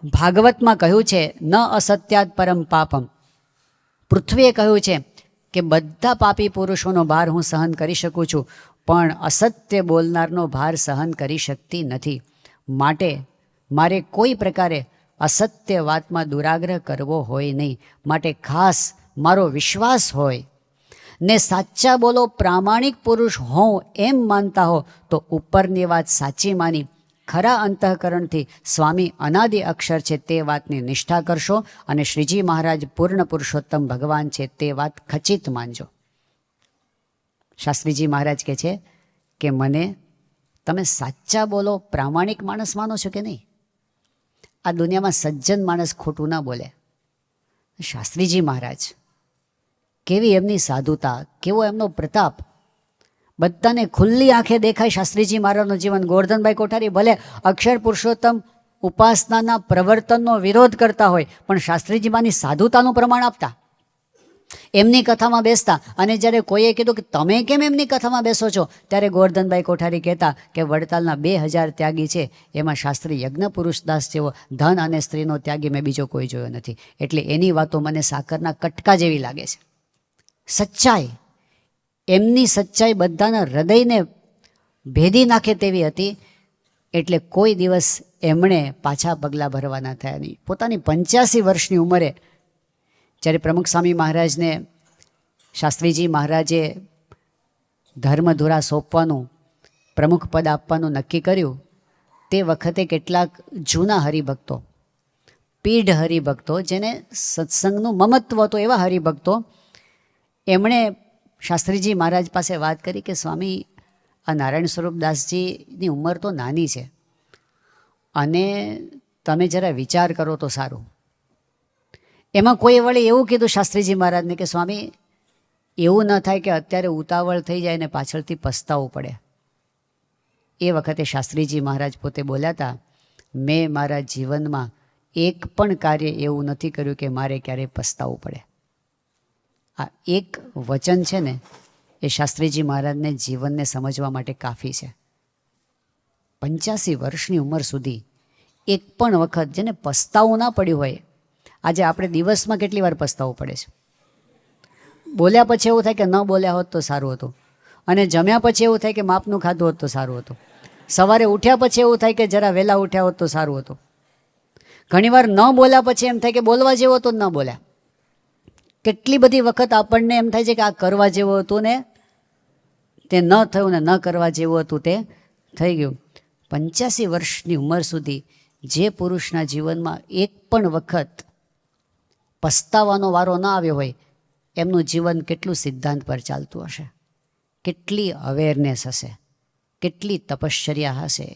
ભાગવતમાં કહ્યું છે ન અસત્યાદ પરમ પાપમ. પૃથ્વીએ કહ્યું છે કે બધા પાપી પુરુષોનો ભાર હું સહન કરી શકું છું, પણ અસત્ય બોલનારનો ભાર સહન કરી શકતી નથી. માટે મારે કોઈ પ્રકારે અસત્ય વાતમાં દુરાગ્રહ કરવો હોય નહીં. માટે ખાસ મારો વિશ્વાસ હોય ને સાચા બોલો પ્રામાણિક પુરુષ હોઉં એમ માનતા હો તો ઉપરની વાત સાચી માની ખરા અંતઃકરણથી સ્વામી અનાદિ અક્ષર છે તે વાતની નિષ્ઠા કરશો અને શ્રીજી મહારાજ પૂર્ણ પુરુષોત્તમ ભગવાન છે તે વાત ખચિત માનજો. શાસ્ત્રીજી મહારાજ કહે છે કે મને તમે સાચા બોલો પ્રામાણિક માણસ માનો છો કે નહીં? આ દુનિયામાં સજ્જન માણસ ખોટું ના બોલે. શાસ્ત્રીજી મહારાજ કેવી એમની સાધુતા, કેવો એમનો પ્રતાપ, બધાને ખુલ્લી આંખે દેખાય. શાસ્ત્રીજી મહારાજનું જીવન. ગોરધનભાઈ કોઠારી ભલે અક્ષર પુરુષોત્તમ ઉપાસનાના પ્રવર્તનનો વિરોધ કરતા હોય, પણ શાસ્ત્રીજીમાંની સાધુતાનું પ્રમાણ આપતા. એમની કથામાં બેસતા. અને જ્યારે કોઈએ કીધું કે તમે કેમ એમની કથામાં બેસો છો, ત્યારે ગોરધનભાઈ કોઠારી કહેતા કે વડતાલના 2000 ત્યાગી છે, એમાં શાસ્ત્રી યજ્ઞ પુરુષદાસ જેવો ધન અને સ્ત્રીનો ત્યાગી મેં બીજો કોઈ જોયો નથી. એટલે એની વાતો મને સાકરના કટકા જેવી લાગે છે. સચ્ચાઈ, એમની સચ્ચાઈ બધાના હૃદયને ભેદી નાખે તેવી હતી. એટલે કોઈ દિવસ એમણે પાછા પગલાં ભરવાના થયા નહીં. પોતાની 85 વર્ષની ઉંમરે જ્યારે પ્રમુખ સ્વામી મહારાજને શાસ્ત્રીજી મહારાજે ધર્મધુરા સોંપવાનું, પ્રમુખ પદ આપવાનું નક્કી કર્યું, તે વખતે કેટલાક જૂના હરિભક્તો, પીઢ હરિભક્તો, જેને સત્સંગનું મમત્વ હતું, એવા હરિભક્તો, એમણે શાસ્ત્રીજી મહારાજ પાસે વાત કરી કે સ્વામી, આ નારાયણ સ્વરૂપદાસજીની ઉંમર તો નાની છે અને તમે જરા વિચાર કરો તો સારું. એમાં કોઈ વળી એવું કીધું શાસ્ત્રીજી મહારાજને કે સ્વામી, એવું ન થાય કે અત્યારે ઉતાવળ થઈ જાય ને પાછળથી પસ્તાવું પડે. એ વખતે શાસ્ત્રીજી મહારાજ પોતે બોલ્યા હતા, મેં મારા જીવનમાં એક પણ કાર્ય એવું નથી કર્યું કે મારે ક્યારેય પસ્તાવું પડે. આ એક વચન છે ને, એ શાસ્ત્રીજી મહારાજને જીવનને સમજવા માટે કાફી છે. 85 વર્ષની ઉંમર સુધી એક પણ વખત જેને પસ્તાવું ના પડ્યું હોય. આજે આપણે દિવસમાં કેટલી વાર પસ્તાવું પડે છે. બોલ્યા પછી એવું થાય કે ન બોલ્યા હોત તો સારું હતું, અને જમ્યા પછી એવું થાય કે માપનું ખાધું હોત તો સારું હતું, સવારે ઉઠ્યા પછી એવું થાય કે જરા વહેલા ઉઠ્યા હોત તો સારું હતું. ઘણીવાર ન બોલ્યા પછી એમ થાય કે બોલવા જેવો તો ન બોલ્યા. કેટલી બધી વખત આપણને એમ થાય છે કે આ કરવા જેવું હતું ને તે ન થયું, ને ન કરવા જેવું હતું તે થઈ ગયું. 85 વર્ષની ઉંમર સુધી જે પુરુષના જીવનમાં એક પણ વખત પસ્તાવાનો વારો ના આવ્યો હોય, એમનું જીવન કેટલું સિદ્ધાંત પર ચાલતું હશે, કેટલી અવેરનેસ હશે, કેટલી તપશ્ચર્યા હશે,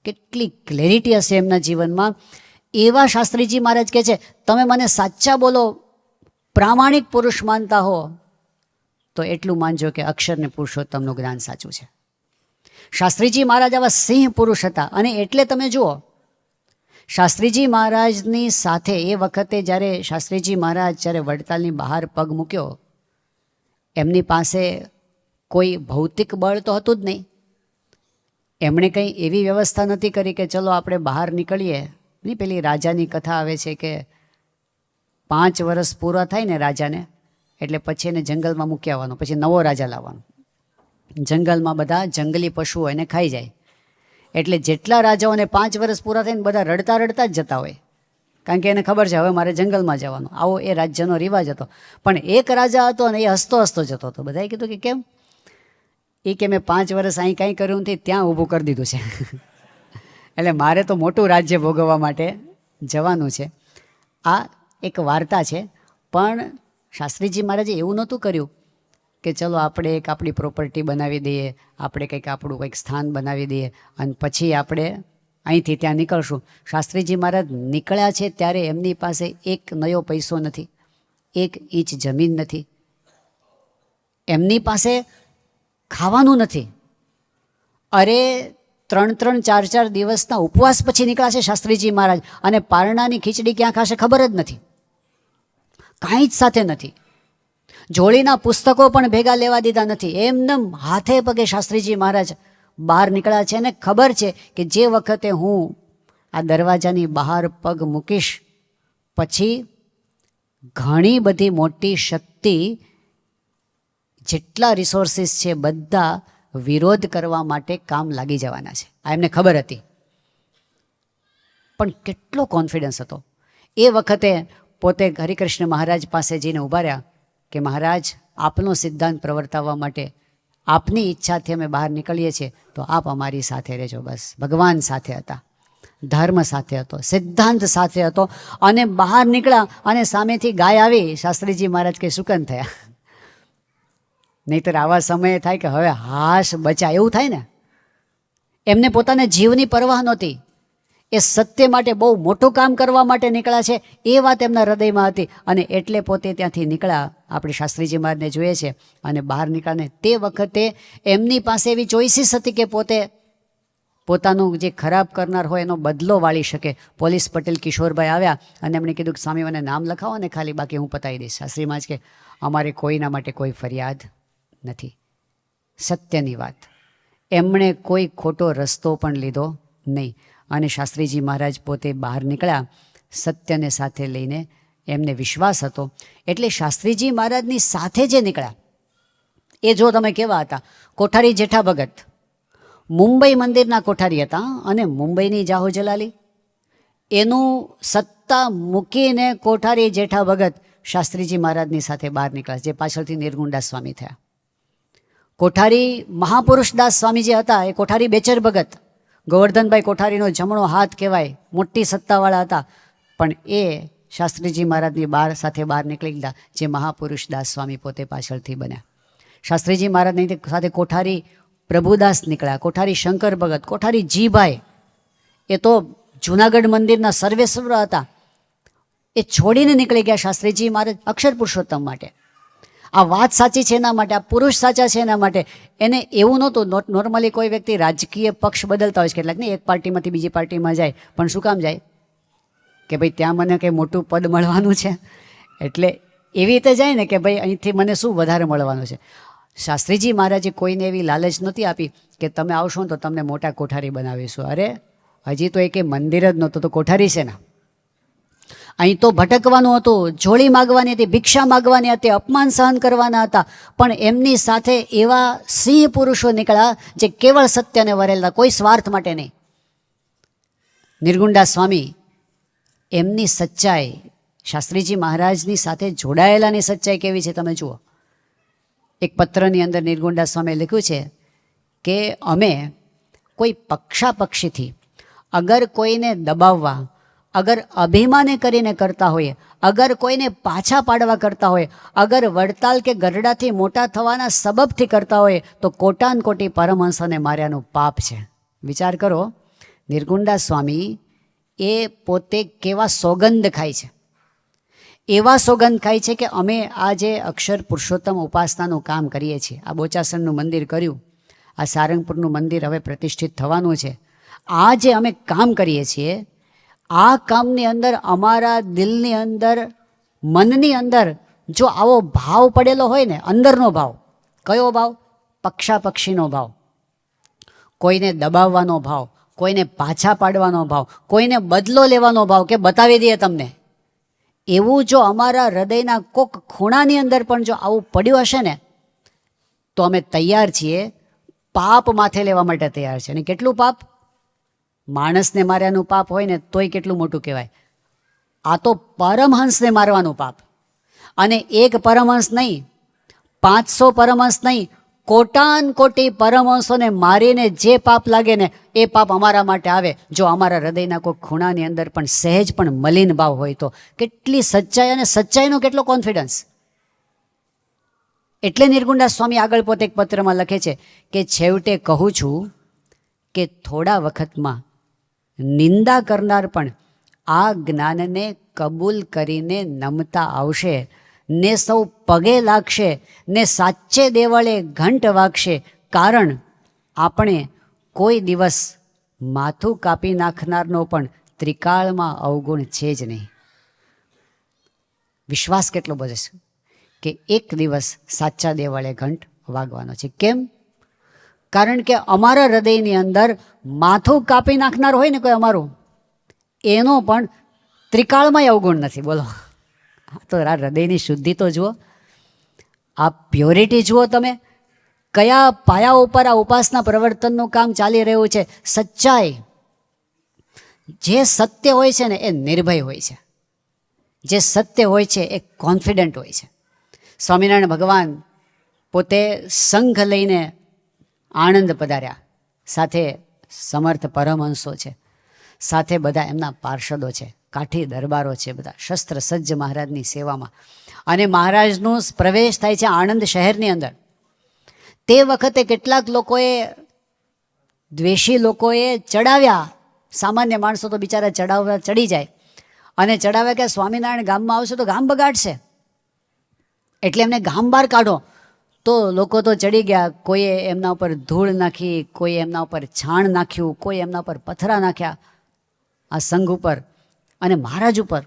કેટલી ક્લેરિટી હશે એમના જીવનમાં. એવા શાસ્ત્રીજી મહારાજ કહે છે, તમે મને સાચા બોલો પ્રામાણિક પુરુષ માનતા હો તો એટલું માનજો કે અક્ષરને પુરુષોત્તમનું જ્ઞાન સાચું છે. શાસ્ત્રીજી મહારાજ આવા સિંહ પુરુષ હતા. અને એટલે તમે જુઓ, શાસ્ત્રીજી મહારાજની સાથે એ વખતે જ્યારે શાસ્ત્રીજી મહારાજ જ્યારે વડતાલની બહાર પગ મૂક્યો, એમની પાસે કોઈ ભૌતિક બળ તો હતું જ નહીં. એમણે કંઈ એવી વ્યવસ્થા નથી કરી કે ચલો આપણે બહાર નીકળીએ. નહીં, પેલી રાજાની કથા આવે છે કે 5 વર્ષ પૂરા થાય ને રાજાને, એટલે પછી એને જંગલમાં મૂકી આવવાનો, પછી નવો રાજા લાવવાનો. જંગલમાં બધા જંગલી પશુઓ એને ખાઈ જાય. એટલે જેટલા રાજાઓને 5 વર્ષ પૂરા થઈને બધા રડતા રડતા જ જતા હોય, કારણ કે એને ખબર છે હવે મારે જંગલમાં જવાનું. આવો એ રાજ્યનો રિવાજ હતો. પણ એક રાજા હતો અને એ હસતો હસતો જતો હતો. બધાએ કીધું કે કેમ? એ કે મેં 5 વર્ષ અહીં કાંઈ કર્યું નથી, ત્યાં ઊભું કરી દીધું છે. એટલે મારે તો મોટું રાજ્ય ભોગવવા માટે જવાનું છે. આ એક વાર્તા છે. પણ શાસ્ત્રીજી મહારાજે એવું નહોતું કર્યું કે ચલો આપણે એક આપણી પ્રોપર્ટી બનાવી દઈએ, આપણે કંઈક આપણું કંઈક સ્થાન બનાવી દઈએ અને પછી આપણે અહીંથી ત્યાં નીકળશું. શાસ્ત્રીજી મહારાજ નીકળ્યા છે ત્યારે એમની પાસે એક નયો પૈસો નથી, 1 ઇંચ જમીન નથી, એમની પાસે ખાવાનું નથી. અરે 3-3, 4-4 દિવસના ઉપવાસ પછી નીકળ્યા છે શાસ્ત્રીજી મહારાજ, અને પારણાની ખીચડી ક્યાં ખાશે ખબર જ નથી, કાંઈ જ સાથે નથી. જોડીના પુસ્તકો પણ ભેગા લેવા દીધા નથી. એમને હાથે પગે શાસ્ત્રીજી મહારાજ બહાર નીકળ્યા છે. અને ખબર છે કે જે વખતે હું આ દરવાજાની બહાર પગ મૂકીશ પછી ઘણી બધી મોટી શક્તિ, જેટલા રિસોર્સિસ છે બધા વિરોધ કરવા માટે કામ લાગી જવાના છે. આ એમને ખબર હતી, પણ કેટલો કોન્ફિડન્સ હતો. એ વખતે પોતે હરિકૃષ્ણ મહારાજ પાસે જઈને ઊભા રહ્યા કે મહારાજ, આપનો સિદ્ધાંત પ્રવર્તાવવા માટે આપની ઈચ્છાથી અમે બહાર નીકળીએ છીએ, તો આપ અમારી સાથે રહેજો. બસ ભગવાન સાથે હતા, ધર્મ સાથે હતો, સિદ્ધાંત સાથે હતો. અને બહાર નીકળ્યા અને સામેથી ગાય આવી. શાસ્ત્રીજી મહારાજ કે સુકન થયા. નહીંતર આવા સમયે થાય કે હવે હાશ બચા, એવું થાય ને. એમને પોતાના જીવની પરવાહ નહોતી. એ સત્ય માટે બહુ મોટું કામ કરવા માટે નીકળ્યા છે એ વાત એમના હૃદયમાં હતી. અને એટલે પોતે ત્યાંથી નીકળ્યા. આપણે શાસ્ત્રીજી મહારાજને જોઈએ છે. અને બહાર નીકળ્યા ને તે વખતે એમની પાસે એવી ચોઇસીસ હતી કે પોતે પોતાનું જે ખરાબ કરનાર હોય એનો બદલો વાળી શકે. પોલીસ પટેલ કિશોરભાઈ આવ્યા અને એમણે કીધું કે સ્વામી મને નામ લખાવો ને ખાલી, બાકી હું પતાવી દઈશ. શાસ્ત્રી મહારાજ કે અમારે કોઈના માટે કોઈ ફરિયાદ નથી. સત્યની વાત. એમણે કોઈ ખોટો રસ્તો પણ લીધો નહીં. અને શાસ્ત્રીજી મહારાજ પોતે બહાર નીકળ્યા સત્યને સાથે લઈને. એમને વિશ્વાસ હતો એટલે શાસ્ત્રીજી મહારાજની સાથે જે નીકળ્યા એ જો તમે કેવા હતા. કોઠારી જેઠા ભગત મુંબઈ મંદિરના કોઠારી હતા અને મુંબઈની જાહો જલાલી એનું સત્તા મૂકીને કોઠારી જેઠા ભગત શાસ્ત્રીજી મહારાજની સાથે બહાર નીકળ્યા, જે પાછળથી નિર્ગુણદાસ સ્વામી થયા. કોઠારી મહાપુરુષદાસ સ્વામી જે હતા એ કોઠારી બેચર ભગત, ગોવર્ધનભાઈ કોઠારીનો જમણો હાથ કહેવાય, મોટી સત્તાવાળા હતા. પણ એ શાસ્ત્રીજી મહારાજની સાથે બહાર નીકળી ગયા, જે મહાપુરુષદાસ સ્વામી પોતે પાછળથી બન્યા. શાસ્ત્રીજી મહારાજની સાથે કોઠારી પ્રભુદાસ નીકળ્યા, કોઠારી શંકર ભગત, કોઠારી જીભાઈ એ તો જૂનાગઢ મંદિરના સર્વેશ્વર હતા. એ છોડીને નીકળી ગયા શાસ્ત્રીજી મહારાજ અક્ષર પુરુષોત્તમ માટે. આ વાત સાચી છે એના માટે, આ પુરુષ સાચા છે એના માટે. એને એવું નહોતું. નોર્મલી કોઈ વ્યક્તિ રાજકીય પક્ષ બદલતા હોય છે કેટલાક, નહીં, એક પાર્ટીમાંથી બીજી પાર્ટીમાં જાય. પણ શું કામ જાય? કે ભાઈ ત્યાં મને કંઈ મોટું પદ મળવાનું છે, એટલે એવી રીતે જાય ને કે ભાઈ અહીંથી મને શું વધારે મળવાનું છે. શાસ્ત્રીજી મહારાજે કોઈને એવી લાલચ નહોતી આપી કે તમે આવશો ને તો તમને મોટા કોઠારી બનાવીશું. અરે હજી તો એક મંદિર જ નહોતું તો કોઠારી છે ને. અહીં તો ભટકવાનું હતું, જોડી માગવાની હતી, ભિક્ષા માગવાની હતી, અપમાન સહન કરવાના હતા. પણ એમની સાથે એવા સિંહ પુરુષો નીકળ્યા જે કેવળ સત્યને વરેલા, કોઈ સ્વાર્થ માટે નહીં. નિર્ગુણદાસ સ્વામી એમની સચ્ચાઈ, શાસ્ત્રીજી મહારાજની સાથે જોડાયેલાની સચ્ચાઈ કેવી છે તમે જુઓ. એક પત્રની અંદર નિર્ગુણદાસ સ્વામીએ લખ્યું છે કે અમે કોઈ પક્ષાપક્ષીથી અગર કોઈને દબાવવા, અગર અભિમાને કરીને કરતા હોઈએ, અગર કોઈને પાછા પાડવા કરતા હોય, અગર વડતાલ કે ગરડાથી મોટા થવાના સબબથી કરતા હોય તો કોટાન કોટી પરમહંસોને માર્યાનું પાપ છે. વિચાર કરો, નિર્ગુણદાસ સ્વામી એ પોતે કેવા સોગંદ ખાય છે. એવા સોગંદ ખાય છે કે અમે આ જે અક્ષર પુરુષોત્તમ ઉપાસનાનું કામ કરીએ છીએ, આ બોચાસણનું મંદિર કર્યું, આ સારંગપુરનું મંદિર હવે પ્રતિષ્ઠિત થવાનું છે, આ જે અમે કામ કરીએ છીએ, આ કામની અંદર અમારા દિલની અંદર, મનની અંદર જો આવો ભાવ પડેલો હોય ને, અંદરનો ભાવ, કયો ભાવ? પક્ષાપક્ષીનો ભાવ, કોઈને દબાવવાનો ભાવ, કોઈને પાછા પાડવાનો ભાવ, કોઈને બદલો લેવાનો ભાવ કે બતાવી દઈએ તમને, એવું જો અમારા હૃદયના કોક ખૂણાની અંદર પણ જો આવું પડ્યું હશે ને તો અમે તૈયાર છીએ, પાપ માથે લેવા માટે તૈયાર છે. અને કેટલું પાપ? માણસને માર્યાનું પાપ હોય ને તોય કેટલું મોટું કહેવાય. આ તો પરમહંસને મારવાનું પાપ. અને એક પરમહંસ નહીં, 500 પરમહંસ નહીં, કોટાન કોટી પરમહંસોને મારીને જે પાપ લાગે ને એ પાપ અમારા માટે આવે જો અમારા હૃદયના કોઈ ખૂણાની અંદર પણ સહેજ પણ મલિન ભાવ હોય તો. કેટલી સચ્ચાઈ, અને સચ્ચાઈનો કેટલો કોન્ફિડન્સ. એટલે નિર્ગુણદાસ સ્વામી આગળ પોતે એક પત્રમાં લખે છે કે છેવટે કહું છું કે થોડા વખતમાં નિંદા કરનાર પણ આ જ્ઞાનને કબૂલ કરીને નમતા આવશે ને સૌ પગે લાગશે ને સાચે દેવળે ઘંટ વાગશે. કારણ આપણે કોઈ દિવસ માથું કાપી નાખનારનો પણ ત્રિકાળમાં અવગુણ છે જ નહીં. વિશ્વાસ કેટલો બધો છે કે એક દિવસ સાચા દેવળે ઘંટ વાગવાનો છે. કેમ? કારણ કે અમારા હૃદયની અંદર માથું કાપી નાખનાર હોય ને કોઈ અમારું, એનો પણ ત્રિકાળમાંય અવગુણ નથી. બોલો, આ તો હૃદયની શુદ્ધિ તો જુઓ, આ પ્યોરિટી જુઓ તમે. કયા પાયા ઉપર આ ઉપાસના પ્રવર્તનનું કામ ચાલી રહ્યું છે? સચ્ચાઈ. જે સત્ય હોય છે ને એ નિર્ભય હોય છે, જે સત્ય હોય છે એ કોન્ફિડન્ટ હોય છે. સ્વામિનારાયણ ભગવાન પોતે સંઘ લઈને આણંદ પધાર્યા, સાથે સમર્થ પરમહંસો છે, સાથે બધા એમના પાર્ષદો છે, કાઠી દરબારો છે, બધા શસ્ત્ર સજ્જ મહારાજની સેવામાં. અને મહારાજનો પ્રવેશ થાય છે આણંદ શહેરની અંદર. તે વખતે કેટલાક લોકોએ, દ્વેષી લોકોએ ચડાવ્યા. સામાન્ય માણસો તો બિચારા ચડાવવા ચડી જાય અને ચડાવ્યા કે સ્વામિનારાયણ ગામમાં આવશે તો ગામ બગાડશે, એટલે એમને ગામ બહાર કાઢો. તો લોકો તો ચડી ગયા. કોઈએ એમના ઉપર ધૂળ નાખી, કોઈએ એમના ઉપર છાણ નાખ્યું, કોઈ એમના ઉપર પથરા નાખ્યા આ સંઘ ઉપર અને મહારાજ ઉપર.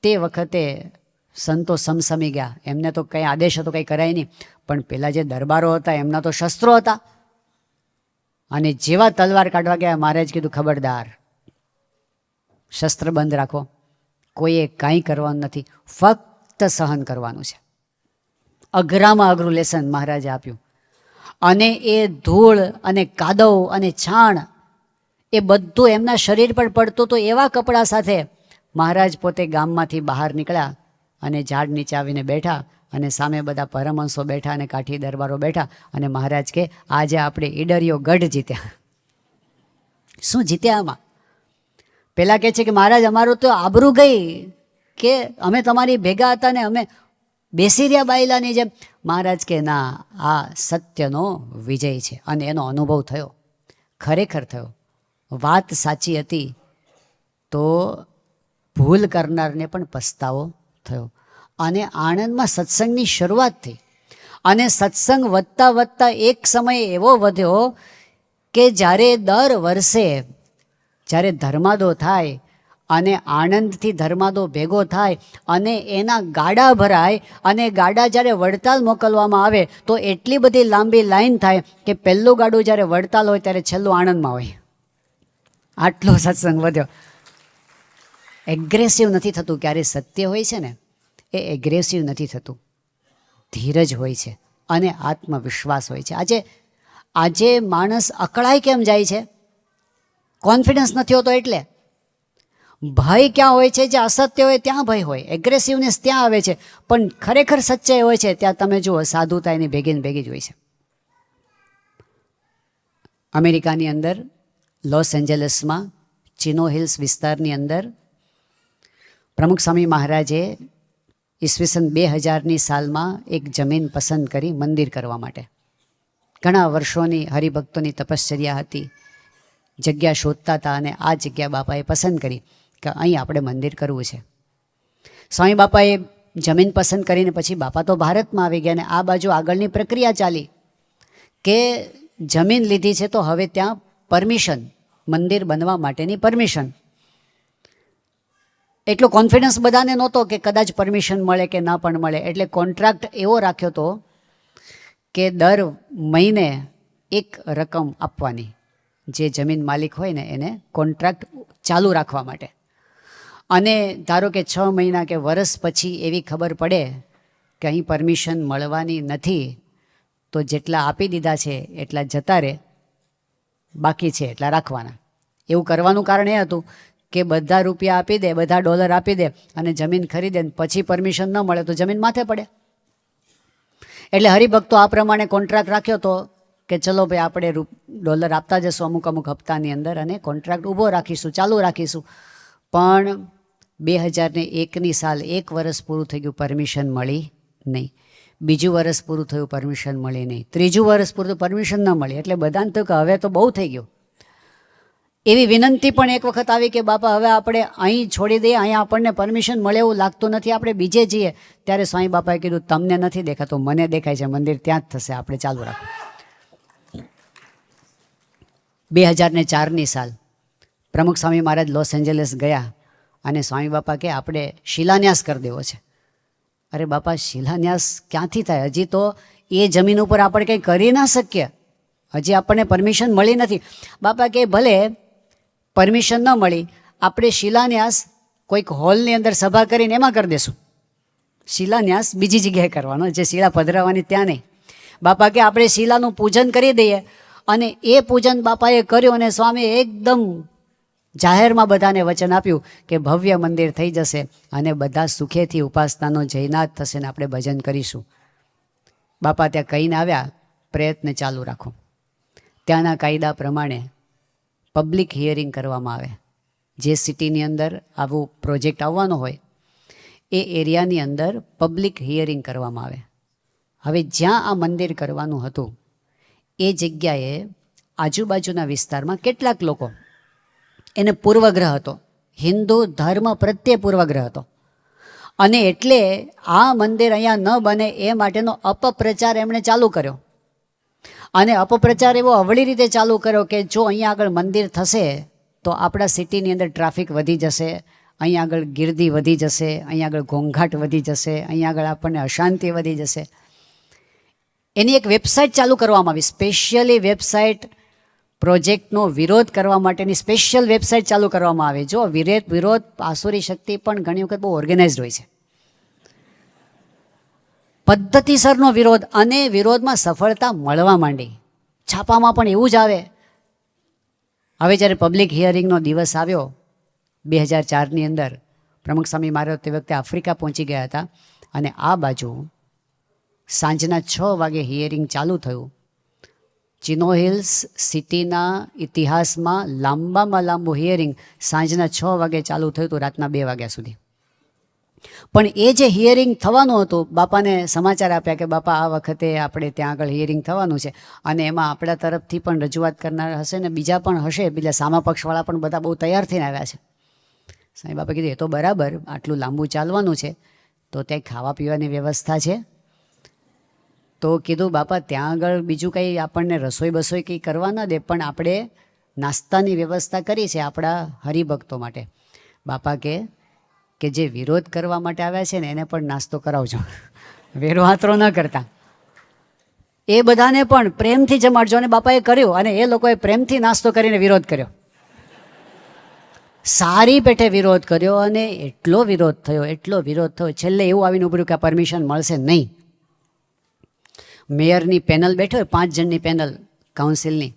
તે વખતે સંતો સમસમી ગયા. એમને તો કંઈ આદેશ હતો, કંઈ કરાય નહીં. પણ પેલા જે દરબારો હતા એમના તો શસ્ત્રો હતા, અને જેવા તલવાર કાઢવા ગયા મહારાજ કીધું ખબરદાર, શસ્ત્ર બંધ રાખો, કોઈએ કાંઈ કરવાનું નથી, ફક્ત સહન કરવાનું છે. અઘરામાં અઘરું લેસન મહારાજે આપ્યું. અને એ ધૂળ અને કાદવ અને છાણ એ બધું એમના શરીર પર પડતું હતું. એવા કપડાં સાથે મહારાજ પોતે ગામમાંથી બહાર નીકળ્યા અને ઝાડ નીચે આવીને બેઠા, અને સામે બધા પરમહંસો બેઠા અને કાઠી દરબારો બેઠા. અને મહારાજ કે આજે આપણે ઈડરિયો ગઢ જીત્યા. શું જીત્યા આમાં? પેલા કહે છે કે મહારાજ અમારું તો આબરૂ ગઈ, કે અમે તમારી ભેગા હતા ને અમે બેસી રહ્યા બાયલાની જેમ. મહારાજ કે ના, આ સત્યનો વિજય છે. અને એનો અનુભવ થયો, ખરેખર થયો. વાત સાચી હતી તો ભૂલ કરનારને પણ પસ્તાવો થયો. અને આણંદમાં સત્સંગની શરૂઆત થઈ. અને સત્સંગ વધતા વધતા એક સમય એવો વધ્યો કે જ્યારે દર વર્ષે જ્યારે ધર્માદો થાય અને આણંદથી ધર્માદો ભેગો થાય અને એના ગાડા ભરાય, અને ગાડા જ્યારે વડતાલ મોકલવામાં આવે તો એટલી બધી લાંબી લાઈન થાય કે પહેલું ગાડું જ્યારે વડતાલ હોય ત્યારે છેલ્લું આણંદમાં હોય. આટલો સત્સંગ વધ્યો. એગ્રેસિવ નથી થતું. ક્યારે સત્ય હોય છે ને એ એગ્રેસિવ નથી થતું, ધીરજ હોય છે અને આત્મવિશ્વાસ હોય છે. આજે માણસ અકળાઈ કેમ જાય છે? કોન્ફિડન્સ નથી હોતો એટલે. ભય ક્યાં હોય છે? જે અસત્ય હોય ત્યાં ભય હોય, એગ્રેસિવનેસ ત્યાં આવે છે. પણ ખરેખર સચ્ચાઈ હોય છે ત્યાં તમે જુઓ, સાધુતા એની ભેગી ને ભેગી જ હોય છે. અમેરિકાની અંદર લોસ એન્જલસમાં ચિનો હિલ્સ વિસ્તારની અંદર પ્રમુખ સ્વામી મહારાજે ઈસવીસન 2000ની સાલમાં એક જમીન પસંદ કરી મંદિર કરવા માટે. ઘણા વર્ષોની હરિભક્તોની તપશ્ચર્યા હતી, જગ્યા શોધતા હતા, અને આ જગ્યા બાપાએ પસંદ કરી કે અહીં આપણે મંદિર કરવું છે. સ્વામી બાપાએ જમીન પસંદ કરીને પછી બાપા તો ભારતમાં આવી ગયા, અને આ બાજુ આગળની પ્રક્રિયા ચાલી કે જમીન લીધી છે તો હવે ત્યાં પરમિશન, મંદિર બનવા માટેની પરમિશન. એટલો કોન્ફિડન્સ બધાને નહોતો કે કદાચ પરમિશન મળે કે ના પણ મળે. એટલે કોન્ટ્રાક્ટ એવો રાખ્યો હતો કે દર મહિને એક રકમ આપવાની, જે જમીન માલિક હોય ને એને કોન્ટ્રાક્ટ ચાલુ રાખવા માટે. અને ધારો કે 6 મહિના કે વર્ષ પછી એવી ખબર પડે કે અહીં પરમિશન મળવાની નથી, તો જેટલા આપી દીધા છે એટલા જતા રહે, બાકી છે એટલા રાખવાના. એવું કરવાનું કારણ એ હતું કે બધા રૂપિયા આપી દે, બધા ડોલર આપી દે અને જમીન ખરીદે, પછી પરમિશન ન મળે તો જમીન માથે પડે. એટલે હરિભક્તો આ પ્રમાણે કોન્ટ્રાક્ટ રાખ્યો હતો કે ચલો ભાઈ આપણે ડોલર આપતા જશું અમુક અમુક હપ્તાની અંદર, અને કોન્ટ્રાક્ટ ઊભો રાખીશું, ચાલુ રાખીશું. પણ 2001ની સાલ, 1 વર્ષ પૂરું થઈ ગયું, પરમિશન મળી નહીં. બીજું વર્ષ પૂરું થયું, પરમિશન મળી નહીં. ત્રીજું વર્ષ પૂરું પરમિશન ન મળી. એટલે બધાને થયું કે હવે તો બહુ થઈ ગયું. એવી વિનંતી પણ એક વખત આવી કે બાપા હવે આપણે અહીં છોડી દઈએ, અહીંયા આપણને પરમિશન મળે એવું લાગતું નથી, આપણે બીજે જઈએ. ત્યારે સ્વામી બાપાએ કીધું તમને નથી દેખાતું, મને દેખાય છે, મંદિર ત્યાં જ થશે, આપણે ચાલુ રાખો. 2004ની સાલ પ્રમુખ સ્વામી મહારાજ લોસ એન્જલસ ગયા અને સ્વામી બાપા કે આપણે શિલાન્યાસ કરી દેવો છે. અરે બાપા, શિલાન્યાસ ક્યાંથી થાય? હજી તો એ જમીન ઉપર આપણે કંઈ કરી ના શકીએ, હજી આપણને પરમિશન મળી નથી. બાપા કે ભલે પરમિશન ન મળી, આપણે શિલાન્યાસ કોઈક હોલની અંદર સભા કરીને એમાં કરી દેશું. શિલાન્યાસ બીજી જગ્યાએ કરવાનો, જે શિલા પધરાવવાની ત્યાં નહીં. બાપા કે આપણે શિલાનું પૂજન કરી દઈએ, અને એ પૂજન બાપાએ કર્યું અને સ્વામીએ એકદમ જાહેરમાં બધાને વચન આપ્યું કે ભવ્ય મંદિર થઈ જશે અને બધા સુખેથી ઉપાસનાનો જયનાથ થશે ને આપણે ભજન કરીશું. બાપા ત્યાં કહીને આવ્યા, પ્રયત્ન ચાલુ રાખો. ત્યાંના કાયદા પ્રમાણે પબ્લિક હિયરિંગ કરવામાં આવે. જે સિટીની અંદર આવું પ્રોજેક્ટ આવવાનો હોય એ એરિયાની અંદર પબ્લિક હિયરિંગ કરવામાં આવે. હવે જ્યાં આ મંદિર કરવાનું હતું એ જગ્યાએ આજુબાજુના વિસ્તારમાં કેટલાક લોકો એને પૂર્વગ્રહ હતો, હિન્દુ ધર્મ પ્રત્યે પૂર્વગ્રહ હતો, અને એટલે આ મંદિર અહીંયા ન બને એ માટેનો અપપ્રચાર એમણે ચાલુ કર્યો. અને અપપ્રચાર એવો અવળી રીતે ચાલુ કર્યો કે જો અહીંયા આગળ મંદિર થશે તો આપણા સિટીની અંદર ટ્રાફિક વધી જશે, અહીંયા આગળ ગીર્દી વધી જશે, અહીંયા આગળ ઘોંઘાટ વધી જશે, અહીંયા આગળ આપણને અશાંતિ વધી જશે. એની એક વેબસાઇટ ચાલુ કરવામાં આવી, સ્પેશિયલી વેબસાઇટ, પ્રોજેક્ટનો વિરોધ કરવા માટેની સ્પેશિયલ વેબસાઇટ ચાલુ કરવામાં આવે. જો વિરોધ આસુરી શક્તિ પણ ઘણી વખત બહુ ઓર્ગેનાઇઝડ હોય છે, પદ્ધતિસરનો વિરોધ, અને વિરોધમાં સફળતા મળવા માંડી. છાપામાં પણ એવું જ આવે. હવે જ્યારે પબ્લિક હિયરિંગનો દિવસ આવ્યો 2004ની અંદર, પ્રમુખ સ્વામી મહારાજ તે વખતે આફ્રિકા પહોંચી ગયા હતા, અને આ બાજુ સાંજના 6 વાગે હિયરિંગ ચાલુ થયું. ચિનો હિલ્સ સિટીના ઇતિહાસમાં લાંબામાં લાંબુ હિયરિંગ સાંજના 6 વાગે ચાલુ થયું હતું, રાતના 2 વાગ્યા સુધી. પણ એ જે હિયરિંગ થવાનું હતું, બાપાને સમાચાર આપ્યા કે બાપા આ વખતે આપણે ત્યાં આગળ હિયરિંગ થવાનું છે, અને એમાં આપણા તરફથી પણ રજૂઆત કરનાર હશે ને બીજા પણ હશે, બીજા સામા પક્ષવાળા પણ બધા બહુ તૈયાર થઈને આવ્યા છે. સાંઈ બાપા કીધું એ તો બરાબર, આટલું લાંબુ ચાલવાનું છે તો ત્યાં ખાવા પીવાની વ્યવસ્થા છે? તો કીધું બાપા ત્યાં આગળ બીજું કંઈ આપણને રસોઈ બસોઈ કંઈ કરવા ન દે, પણ આપણે નાસ્તાની વ્યવસ્થા કરી છે આપણા હરિભક્તો માટે. બાપા કે જે વિરોધ કરવા માટે આવ્યા છે ને એને પણ નાસ્તો કરાવજો, વેરો હાથરો ન કરતા, એ બધાને પણ પ્રેમથી જમાડજો. અને બાપાએ કર્યું, અને એ લોકોએ પ્રેમથી નાસ્તો કરીને વિરોધ કર્યો, સારી પેટે વિરોધ કર્યો. અને એટલો વિરોધ થયો, છેલ્લે એવું આવીને ઉભર્યું કે આ પરમિશન મળશે નહીં. મેયરની પેનલ બેઠો હોય, 5 જણની પેનલ કાઉન્સિલની,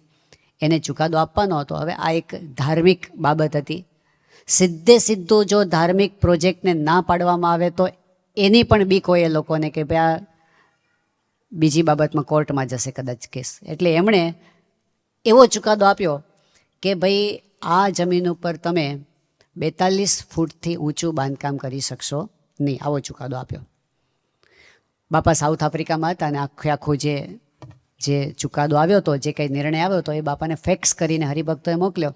એને ચુકાદો આપવાનો હતો. હવે આ એક ધાર્મિક બાબત હતી, સીધું જો ધાર્મિક પ્રોજેક્ટને ના પાડવામાં આવે તો એની પણ બીક હોય એ લોકોને કે ભાઈ આ બીજી બાબતમાં કોર્ટમાં જશે કદાચ કેસ. એટલે એમણે એવો ચુકાદો આપ્યો કે ભાઈ આ જમીન ઉપર તમે 42 ફૂટથી ઊંચું બાંધકામ કરી શકશો નહીં, આવો ચુકાદો આપ્યો. બાપા સાઉથ આફ્રિકામાં હતા, અને આખો જે ચુકાદો આવ્યો હતો, જે કંઈ નિર્ણય આવ્યો હતો, એ બાપાને ફેક્સ કરીને હરિભક્તોએ મોકલ્યો.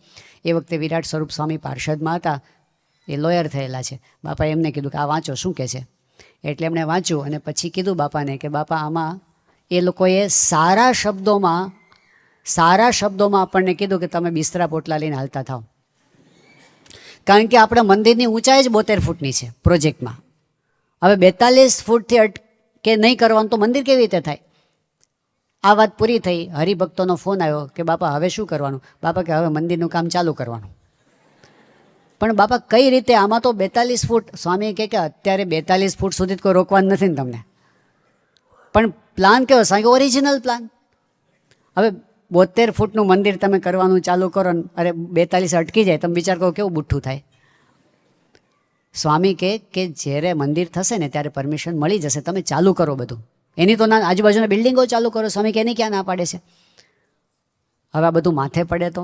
એ વખતે વિરાટ સ્વરૂપ સ્વામી પાર્ષદમાં હતા, એ લોયર થયેલા છે. બાપાએ એમને કીધું કે આ વાંચો શું કહે છે. એટલે એમણે વાંચ્યું અને પછી કીધું બાપાને કે બાપા આમાં એ લોકોએ સારા શબ્દોમાં આપણને કીધું કે તમે બિસ્તરા પોટલા લઈને હાલતા થાવ, કારણ કે આપણા મંદિરની ઊંચાઈ જ 72 ફૂટની છે પ્રોજેક્ટમાં. હવે 42 ફૂટથી કે નહીં કરવાનું તો મંદિર કેવી રીતે થાય? આ વાત પૂરી થઈ, હરિભક્તોનો ફોન આવ્યો કે બાપા હવે શું કરવાનું? બાપા કે હવે મંદિરનું કામ ચાલુ કરવાનું. પણ બાપા કઈ રીતે? આમાં તો 42 ફૂટ, સ્વામી કહે કે અત્યારે 42 ફૂટ સુધી કોઈ રોકવાનું નથી ને તમને. પણ પ્લાન કેવો? સ્વામી ઓરિજિનલ પ્લાન. હવે 72 ફૂટનું મંદિર તમે કરવાનું ચાલુ કરો ને અરે 42 અટકી જાય, તમે વિચાર કરો કેવું બુઠ્ઠું થાય. સ્વામી કહે કે જ્યારે મંદિર થશે ને ત્યારે પરમિશન મળી જશે, તમે ચાલુ કરો બધું. એની તો આજુબાજુના બિલ્ડિંગો ચાલુ કરો. સ્વામી કે એની ક્યાં ના પાડે છે? હવે આ બધું માથે પડે તો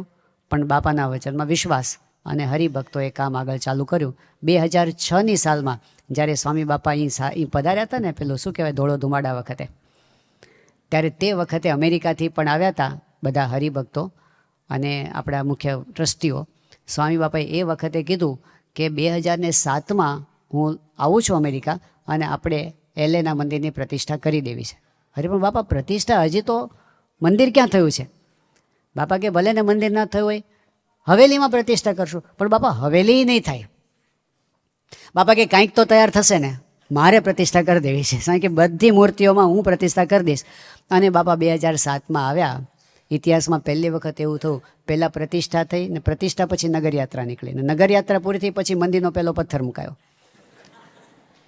પણ બાપાના વચનમાં વિશ્વાસ, અને હરિભક્તોએ કામ આગળ ચાલુ કર્યું. 2006ની સાલમાં જ્યારે સ્વામી બાપા અહીં પધાર્યા હતા ને, પેલું શું કહેવાય ધોળો ધુમાડા વખતે, ત્યારે તે વખતે અમેરિકાથી પણ આવ્યા હતા બધા હરિભક્તો અને આપણા મુખ્ય ટ્રસ્ટીઓ. સ્વામી બાપાએ એ વખતે કીધું કે 2007માં હું આવું છું અમેરિકા, અને આપણે LAના મંદિરની પ્રતિષ્ઠા કરી દેવી છે. અરે પણ બાપા પ્રતિષ્ઠા હજી તો મંદિર ક્યાં થયું છે? બાપા કે ભલે ને મંદિર ના થયું હોય, હવેલીમાં પ્રતિષ્ઠા કરશું. પણ બાપા હવેલી નહીં થાય. બાપા કે કાંઈક તો તૈયાર થશે ને, મારે પ્રતિષ્ઠા કરી દેવી છે. કારણ કે બધી મૂર્તિઓમાં હું પ્રતિષ્ઠા કરી દઈશ. અને બાપા 2007માં આવ્યા ઇતિહાસમાં પહેલી વખત એવું થયું, પહેલાં પ્રતિષ્ઠા થઈ ને પ્રતિષ્ઠા પછી નગરયાત્રા નીકળી ને નગરયાત્રા પૂરી થઈ પછી મંદિરનો પહેલો પથ્થર મુકાયો.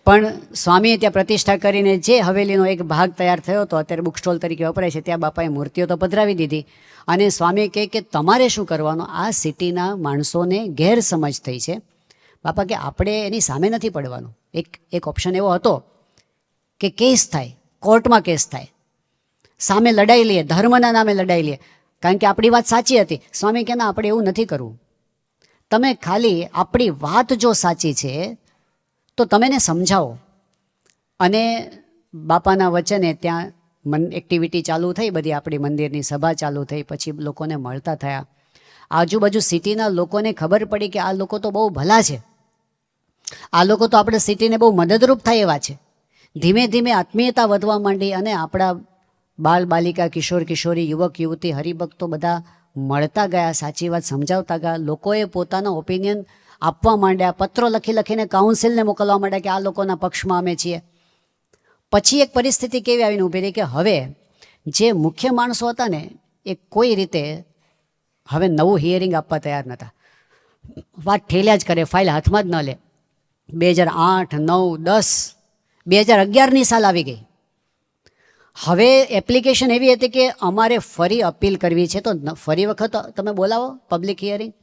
પણ સ્વામીએ ત્યાં પ્રતિષ્ઠા કરીને જે હવેલીનો એક ભાગ તૈયાર થયો હતો, અત્યારે બુક સ્ટોલ તરીકે વપરાય છે, ત્યાં બાપાએ મૂર્તિઓ તો પધરાવી દીધી. અને સ્વામી કહે કે તમારે શું કરવાનું, આ સિટીના માણસોને ગેરસમજ થઈ છે. બાપા કે આપણે એની સામે નથી પડવાનું. એક ઓપ્શન એવો હતો કે કેસ થાય, કોર્ટમાં કેસ થાય, સામે લડાઈ લઈએ, ધર્મના નામે લડાઈ લઈએ, કારણ કે આપણી વાત સાચી હતી. સ્વામી કે ના, આપણે એવું નથી કરવું. તમે ખાલી આપણી વાત જો સાચી છે તો તમે એને સમજાવો. અને બાપાના વચને ત્યાં એક્ટિવિટી ચાલુ થઈ, બધી આપણી મંદિરની સભા ચાલુ થઈ, પછી લોકોને મળતા થયા. આજુબાજુ સિટીના લોકોને ખબર પડી કે આ લોકો તો બહુ ભલા છે, આ લોકો તો આપણે સિટીને બહુ મદદરૂપ થાય એવા છે. ધીમે ધીમે આત્મીયતા વધવા માંડી અને આપણા બાળ બાલિકા, કિશોર કિશોરી, યુવક યુવતી, હરિભક્તો બધા મળતા ગયા, સાચી વાત સમજાવતા ગયા. લોકોએ પોતાના ઓપિનિયન આપવા માંડ્યા, પત્રો લખી લખીને કાઉન્સિલને મોકલવા માંડ્યા કે આ લોકોના પક્ષમાં અમે છીએ. પછી એક પરિસ્થિતિ કેવી આવીને ઊભી રહી કે હવે જે મુખ્ય માણસો હતા ને એ કોઈ રીતે હવે નવું હિયરિંગ આપવા તૈયાર નહોતા. વાત ઠેલ્યા જ કરે, ફાઇલ હાથમાં જ ન લે. 2008, 9, 10, 2011ની સાલ આવી ગઈ. હવે એપ્લિકેશન એવી હતી કે અમારે ફરી અપીલ કરવી છે, તો ફરી વખત તમે બોલાવો પબ્લિક હિયરિંગ.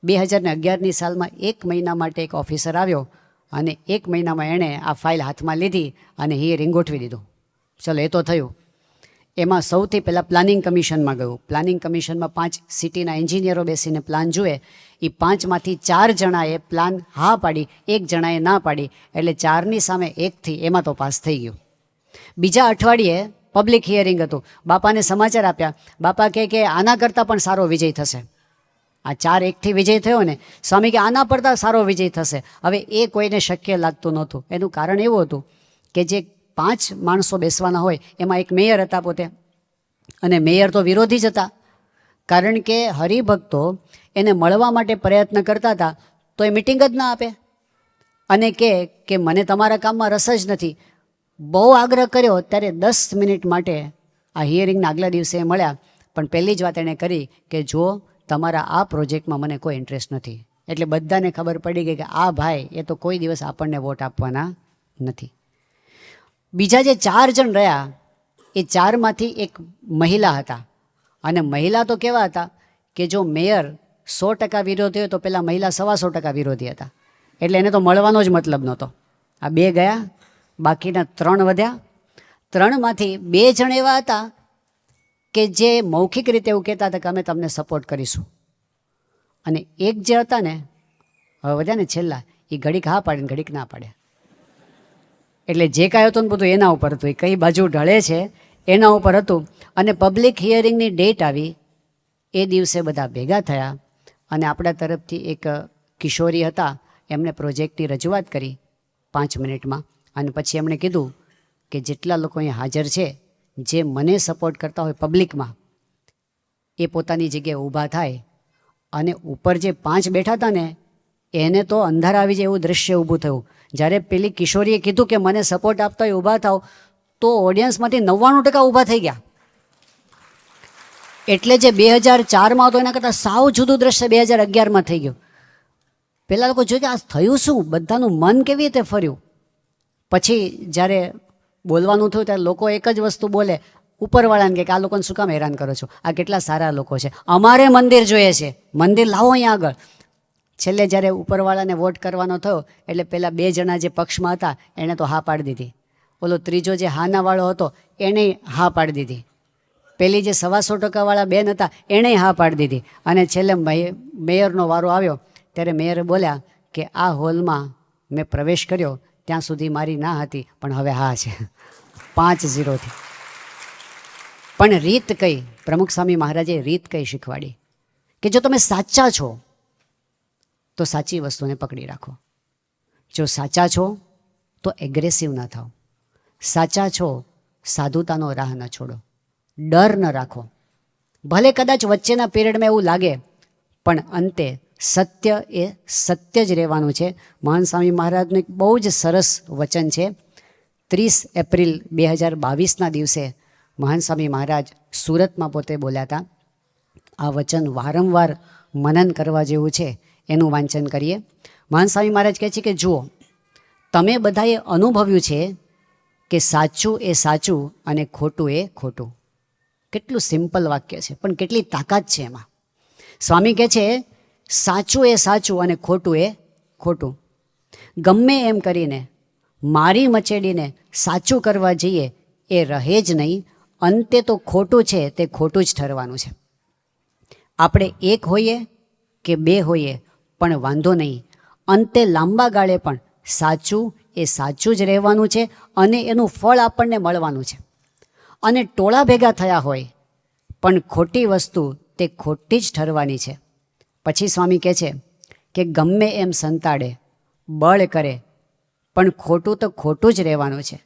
2011ની સાલમાં 1 મહિના માટે એક ઓફિસર આવ્યો અને 1 મહિનામાં એણે આ ફાઇલ હાથમાં લીધી અને હિયરિંગ ગોઠવી દીધું. ચલો એ તો થયું. એમાં સૌથી પહેલાં પ્લાનિંગ કમિશનમાં ગયું. પ્લાનિંગ કમિશનમાં 5 સિટીના એન્જિનિયરો બેસીને પ્લાન જુએ. એ 5માંથી 4 જણાએ પ્લાન હા પાડી, 1 જણાએ ના પાડી, એટલે 4ની સામે 1થી એમાં તો પાસ થઈ ગયું. બીજા અઠવાડિયે પબ્લિક હિયરિંગ હતું. બાપાને સમાચાર આપ્યા. બાપા કહે કે આના કરતાં પણ સારો વિજય થશે. આ 4-1થી વિજય થયો ને, સ્વામી કે આના કરતાં સારો વિજય થશે. હવે એ કોઈને શક્ય લાગતું નહોતું. એનું કારણ એવું હતું કે જે 5 માણસો બેસવાના હોય એમાં એક મેયર હતા પોતે, અને મેયર તો વિરોધી જ હતા. કારણ કે હરિભક્તો એને મળવા માટે પ્રયત્ન કરતા હતા તો એ મિટિંગ જ ના આપે અને કે મને તમારા કામમાં રસ જ નથી. બહુ આગ્રહ કર્યો ત્યારે 10 મિનિટ માટે આ હિયરિંગના આગલા દિવસે મળ્યા, પણ પહેલી જ વાત એણે કરી કે જો તમારા આ પ્રોજેક્ટમાં મને કોઈ ઇન્ટરેસ્ટ નથી. એટલે બધાને ખબર પડી ગઈ કે આ ભાઈ એ તો કોઈ દિવસ આપણને વોટ આપવાના નથી. બીજા જે 4 જણ રહ્યા એ 4માંથી એક મહિલા હતા. અને મહિલા તો કેવા હતા કે જો મેયર 100% વિરોધી હોય તો પેલા મહિલા 125% વિરોધી હતા. એટલે એને તો મળવાનો જ મતલબ નહોતો. આ 2 ગયા, બાકીના 3 વધ્યા. 3માંથી 2 જણ એવા હતા કે જે મૌખિક રીતે એવું કહેતા હતા કે અમે તમને સપોર્ટ કરીશું. અને એક જે હતા ને, હવે વધ્યા ને છેલ્લા, એ ઘડીક હા પાડે ને ઘડીક ના પાડે. એટલે જે કાંઈ હતું ને બધું એના ઉપર હતું, એ કઈ બાજુ ઢળે છે એના ઉપર હતું. અને પબ્લિક હિયરિંગની ડેટ આવી, એ દિવસે બધા ભેગા થયા અને આપણા તરફથી એક કિશોરી હતા, એમણે પ્રોજેક્ટની રજૂઆત કરી 5 મિનિટમાં. અને પછી એમણે કીધું કે જેટલા લોકો અહીંયા હાજર છે, જે મને સપોર્ટ કરતા હોય પબ્લિકમાં, એ પોતાની જગ્યાએ ઊભા થાય. અને ઉપર જે 5 બેઠા હતા ને એને તો અંધારા આવી જાય એવું દૃશ્ય ઊભું થયું. જ્યારે પેલી કિશોરીએ કીધું કે મને સપોર્ટ આપતા હોય ઊભા થાવ, તો ઓડિયન્સમાંથી 99% ઊભા થઈ ગયા. એટલે જે 2004માં હતો એના કરતાં સાવ જુદું દ્રશ્ય 2011માં થઈ ગયું. પહેલાં લોકો જોયું કે આ થયું શું, બધાનું મન કેવી રીતે ફર્યું. પછી જ્યારે બોલવાનું થયું ત્યારે લોકો એક જ વસ્તુ બોલે, ઉપરવાળાને કે આ લોકોને શું કામ હેરાન કરો છો, આ કેટલા સારા લોકો છે, અમારે મંદિર જોઈએ છે, મંદિર લાવો અહીંયા આગળ. છેલ્લે જ્યારે ઉપરવાળાને વોટ કરવાનો થયો એટલે પેલા 2 જણા જે પક્ષમાં હતા એણે તો હા પાડી દીધી. ઓલો ત્રીજો જે હાનાવાળો હતો એણે હા પાડી દીધી. પેલી જે 125% બેન હતા એણે હા પાડી દીધી. અને છેલ્લે મેયરનો વારો આવ્યો ત્યારે મેયરે બોલ્યા કે આ હોલમાં મેં પ્રવેશ કર્યો ત્યાં સુધી મારી ના હતી, પણ હવે હા છે. 5-0થી. પણ રીત કઈ, પ્રમુખ સ્વામી મહારાજે રીત કઈ શીખવાડી કે જો તમે સાચા છો તો સાચી વસ્તુને પકડી રાખો. જો સાચા છો તો એગ્રેસિવ ના થાઓ. સાચા છો સાધુતાનો રાહ ન છોડો, ડર ન રાખો. ભલે કદાચ વચ્ચેના પીરિયડમાં એવું લાગે, પણ અંતે સત્ય એ સત્ય જ રહેવાનું છે. મહાન સ્વામી મહારાજનું એક બહુ જ સરસ વચન છે. 30 એપ્રિલ 2022ના દિવસે મહાન સ્વામી મહારાજ સુરતમાં પોતે બોલ્યા હતા. આ વચન વારંવાર મનન કરવા જેવું છે, એનું વાંચન કરીએ. મહાન સ્વામી મહારાજ કહે છે કે જુઓ, તમે બધાએ અનુભવ્યું છે કે સાચું એ સાચું અને ખોટું એ ખોટું. કેટલું સિમ્પલ વાક્ય છે, પણ કેટલી તાકાત છે એમાં. સ્વામી કહે છે સાચું એ સાચું અને ખોટું એ ખોટું. ગમે એમ કરીને મારી મચેડીને સાચું કરવા જઈએ એ રહે જ નહીં. અંતે તો ખોટું છે તે ખોટું જ ઠરવાનું છે. આપણે એક હોઈએ કે બે હોઈએ પણ વાંધો નહીં, અંતે લાંબા ગાળે પણ સાચું એ સાચું જ રહેવાનું છે અને એનું ફળ આપણને મળવાનું છે. અને ટોળા ભેગા થયા હોય પણ ખોટી વસ્તુ તે ખોટી જ ઠરવાની છે. પછી સ્વામી કહે છે કે ગમે એમ સંતાડે, બળ કરે, પણ ખોટું તો ખોટું જ રહેવાનું છે.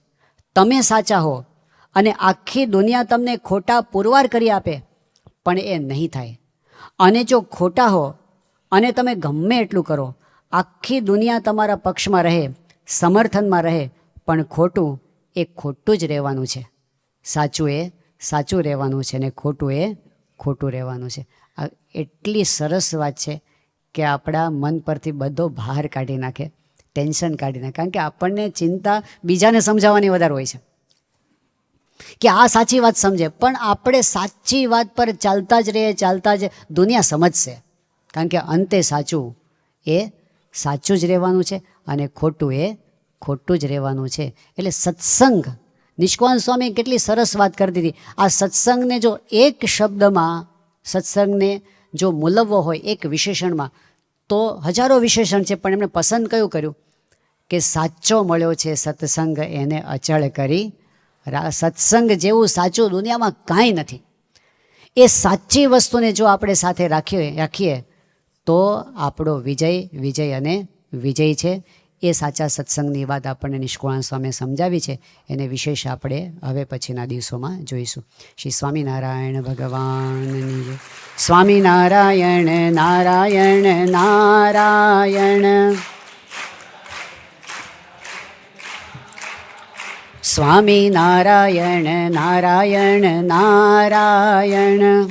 તમે સાચા હો અને આખી દુનિયા તમને ખોટા પુરવાર કરી આપે પણ એ નહીં થાય. અને જો ખોટા હો અને તમે ગમે એટલું કરો, આખી દુનિયા તમારા પક્ષમાં રહે, સમર્થનમાં રહે, પણ ખોટું એ ખોટું જ રહેવાનું છે. સાચું એ સાચું રહેવાનું છે ને ખોટું એ ખોટું રહેવાનું છે. આ એટલી સરસ વાત છે કે આપણા મન પરથી બધો ભાર કાઢી નાખે, ટેન્શન કાઢી નાખે. કારણ કે આપણને ચિંતા બીજાને સમજાવવાની વધારે હોય છે કે આ સાચી વાત સમજે, પણ આપણે સાચી વાત પર ચાલતા જ રહીએ, ચાલતા જ દુનિયા સમજશે. કારણ કે અંતે સાચું એ સાચું જ રહેવાનું છે અને ખોટું એ ખોટું જ રહેવાનું છે. એટલે સત્સંગ, નિષ્કાળ સ્વામી કેટલી સરસ વાત કરી દીધી. આ સત્સંગને જો એક શબ્દમાં, સત્સંગને જો મૂલવવો હોય એક વિશેષણમાં, તો હજારો વિશેષણ છે, પણ એમણે પસંદ કયું કર્યું કે સાચો મળ્યો છે સત્સંગ એને અચળ કરી. સત્સંગ જેવું સાચું દુનિયામાં કાંઈ નથી. એ સાચી વસ્તુને જો આપણે સાથે રાખીએ તો આપણો વિજય વિજય અને વિજય છે. એ સાચા સત્સંગની વાત આપણને નિષ્કુળાનંદ સ્વામીએ સમજાવી છે. એને વિશેષ આપણે હવે પછીના દિવસોમાં જોઈશું. શ્રી સ્વામિનારાયણ ભગવાનની જય. સ્વામિનારાયણ નારાયણ નારાયણ. સ્વામિનારાયણ નારાયણ નારાયણ.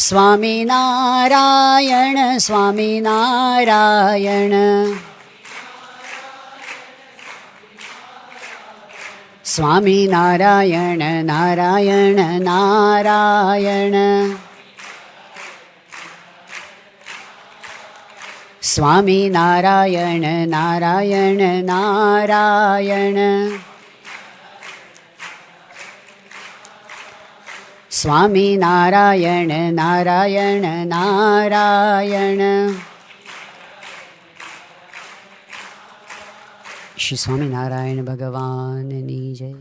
સ્વામિનારાયણ સ્વામિનારાયણ. સ્વામિનારાયણ નારાયણ નારાયણ. સ્વામિનારાયણ નારાયણ નારાયણ. સ્વામિનારાયણ નારાયણ નારાયણ. શ્રી સ્વામિનારાયણ ભગવાનની જય.